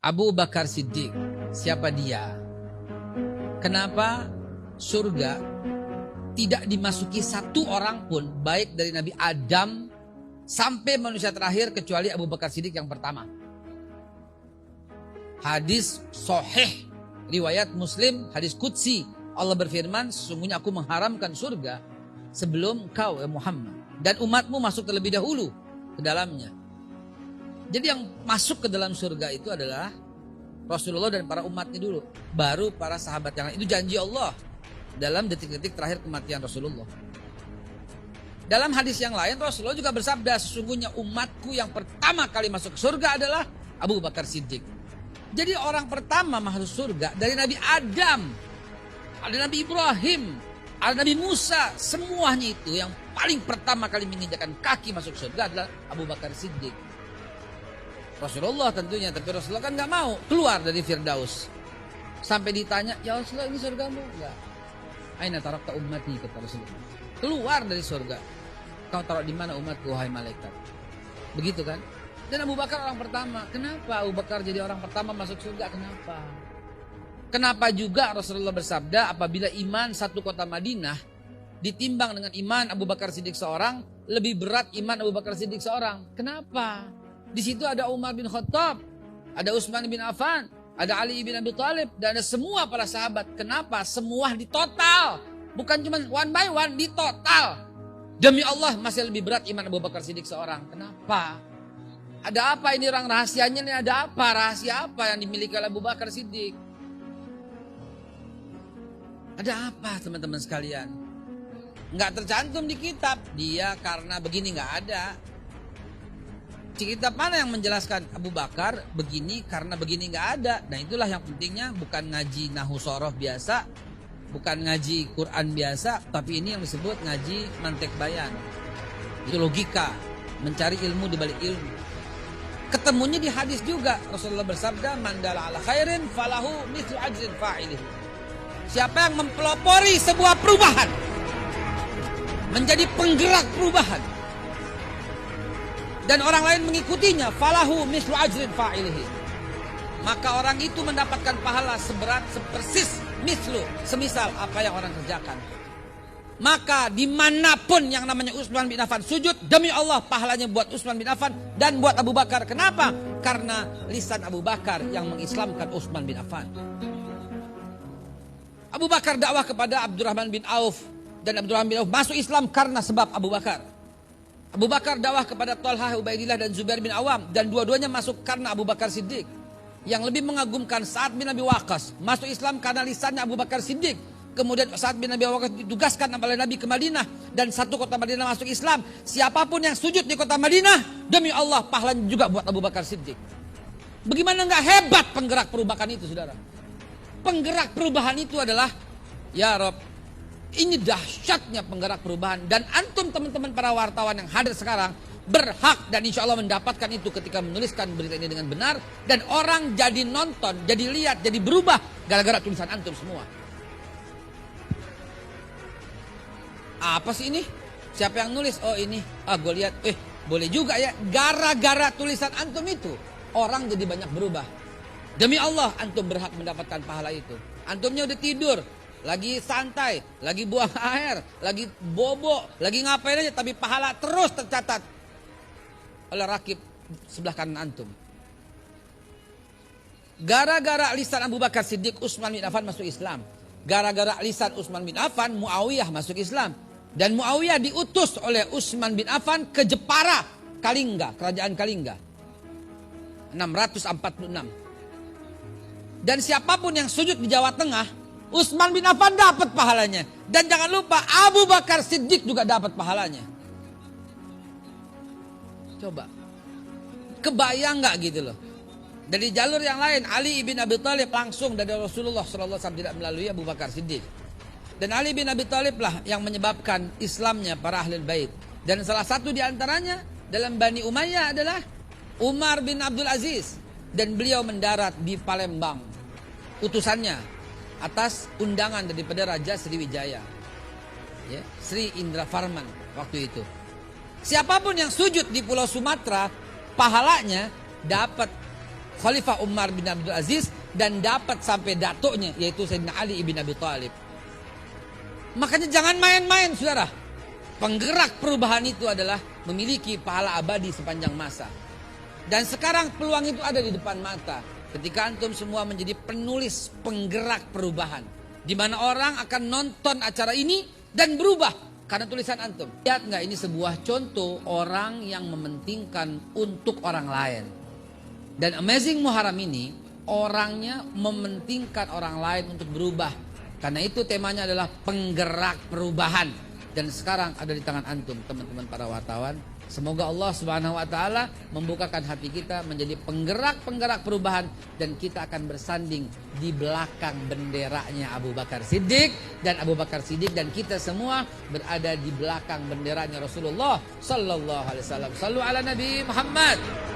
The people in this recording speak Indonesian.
Abu Bakar Siddiq. Siapa dia? Kenapa surga tidak dimasuki satu orang pun, baik dari Nabi Adam sampai manusia terakhir, kecuali Abu Bakar Siddiq yang pertama? Hadis sahih riwayat Muslim, hadis qudsi. Allah berfirman, sesungguhnya aku mengharamkan surga sebelum kau ya Muhammad, dan umatmu masuk terlebih dahulu ke dalamnya. Jadi yang masuk ke dalam surga itu adalah Rasulullah dan para umatnya dulu, baru para sahabat yang lain. Itu janji Allah dalam detik-detik terakhir kematian Rasulullah. Dalam hadis yang lain Rasulullah juga bersabda, sesungguhnya umatku yang pertama kali masuk ke surga adalah Abu Bakar Siddiq. Jadi orang pertama masuk surga dari Nabi Adam, ada Nabi Ibrahim, ada Nabi Musa, semuanya itu yang paling pertama kali menginjakkan kaki masuk surga adalah Abu Bakar Siddiq. Rasulullah tentunya, tapi Rasulullah kan gak mau keluar dari Firdaus. Sampai ditanya, ya Rasulullah ini surgamu? Enggak. Aina tarakta ummati, kata Rasulullah. Keluar dari surga. Kau taruh di mana umatku, wahai malaikat? Begitu kan? Dan Abu Bakar orang pertama. Kenapa Abu Bakar jadi orang pertama masuk surga? Kenapa? Kenapa juga Rasulullah bersabda, apabila iman satu kota Madinah ditimbang dengan iman Abu Bakar Siddiq seorang, lebih berat iman Abu Bakar Siddiq seorang. Kenapa? Di situ ada Umar bin Khattab, ada Utsman bin Affan, ada Ali bin Abi Thalib, dan ada semua para sahabat. Kenapa? Semua di total. Bukan cuma one by one, di total. Demi Allah masih lebih berat iman Abu Bakar Siddiq seorang. Kenapa? Ada apa ini orang rahasianya nih? Ada apa? Rahasia apa yang dimiliki oleh Abu Bakar Siddiq? Ada apa teman-teman sekalian? Nggak tercantum di kitab. Dia karena begini, nggak ada. Kitab mana yang menjelaskan Abu Bakar begini karena begini, nggak ada. Nah itulah yang pentingnya, bukan ngaji nahu soroh biasa, bukan ngaji Quran biasa, tapi ini yang disebut ngaji mantek bayan. Itu logika, mencari ilmu di balik ilmu. Ketemunya di hadis juga. Rasulullah bersabda, mandala ala khairin falahu mithlu ajrin fa'ilihi. Siapa yang mempelopori sebuah perubahan, menjadi penggerak perubahan, dan orang lain mengikutinya, falahu mislu ajrin fa'ilihi, maka orang itu mendapatkan pahala seberat, sepersis, mislu, semisal apa yang orang kerjakan. Maka dimanapun yang namanya Utsman bin Affan sujud, demi Allah pahalanya buat Utsman bin Affan dan buat Abu Bakar. Kenapa? Karena lisan Abu Bakar yang mengislamkan Utsman bin Affan. Abu Bakar dakwah kepada Abdurrahman bin Auf, dan Abdurrahman bin Auf masuk Islam karena sebab Abu Bakar. Abu Bakar dakwah kepada Thalhah, Ubaidillah dan Zubair bin Awam, dan dua-duanya masuk karena Abu Bakar Siddiq. Yang lebih mengagumkan, Sa'ad bin Abi Waqqas masuk Islam karena lisannya Abu Bakar Siddiq. Kemudian Sa'ad bin Abi Waqqas ditugaskan oleh Nabi ke Madinah, dan satu kota Madinah masuk Islam. Siapapun yang sujud di kota Madinah, demi Allah pahalanya juga buat Abu Bakar Siddiq. Bagaimana nggak hebat penggerak perubahan itu, saudara? Penggerak perubahan itu adalah, ya Rob, ini dahsyatnya penggerak perubahan. Dan antum teman-teman para wartawan yang hadir sekarang berhak dan insya Allah mendapatkan itu ketika menuliskan berita ini dengan benar. Dan orang jadi nonton, jadi lihat, jadi berubah gara-gara tulisan antum semua. Apa sih ini? Siapa yang nulis? Oh ini. Gue lihat. Boleh juga ya. Gara-gara tulisan antum itu orang jadi banyak berubah. Demi Allah antum berhak mendapatkan pahala itu. Antumnya udah tidur, lagi santai, lagi buang air, lagi bobo, lagi ngapain aja, tapi pahala terus tercatat oleh rakib sebelah kanan antum. Gara-gara lisan Abu Bakar Siddiq, Utsman bin Affan masuk Islam. Gara-gara lisan Utsman bin Affan, Muawiyah masuk Islam. Dan Muawiyah diutus oleh Utsman bin Affan ke Jepara, Kalingga, kerajaan Kalingga, 646. Dan siapapun yang sujud di Jawa Tengah, Utsman bin Affan dapat pahalanya. Dan jangan lupa Abu Bakar Siddiq juga dapat pahalanya. Coba. Kebayang nggak gitu loh. Dari jalur yang lain, Ali bin Abi Thalib langsung dari Rasulullah SAW, tidak melalui Abu Bakar Siddiq. Dan Ali bin Abi Thalib lah yang menyebabkan Islamnya para Ahlul Bait. Dan salah satu di antaranya dalam Bani Umayyah adalah Umar bin Abdul Aziz. Dan beliau mendarat di Palembang. Utusannya atas undangan daripada Raja Sriwijaya, ya, Sri Indra Farman waktu itu. Siapapun yang sujud di Pulau Sumatera, pahalanya dapat Khalifah Umar bin Abdul Aziz dan dapat sampai datuknya yaitu Sayyidina Ali ibn Abi Thalib. Makanya jangan main-main saudara. Penggerak perubahan itu adalah memiliki pahala abadi sepanjang masa. Dan sekarang peluang itu ada di depan mata. Ketika antum semua menjadi penulis penggerak perubahan. Di mana orang akan nonton acara ini dan berubah karena tulisan antum. Lihat nggak ini sebuah contoh orang yang mementingkan untuk orang lain. Dan Amazing Muharram ini orangnya mementingkan orang lain untuk berubah. Karena itu temanya adalah penggerak perubahan. Dan sekarang ada di tangan antum teman-teman para wartawan. Semoga Allah Subhanahu wa taala membukakan hati kita menjadi penggerak-penggerak perubahan dan kita akan bersanding di belakang benderanya Abu Bakar Siddiq dan Abu Bakar Siddiq dan kita semua berada di belakang benderanya Rasulullah sallallahu alaihi wasallam. Shallu ala Nabi Muhammad.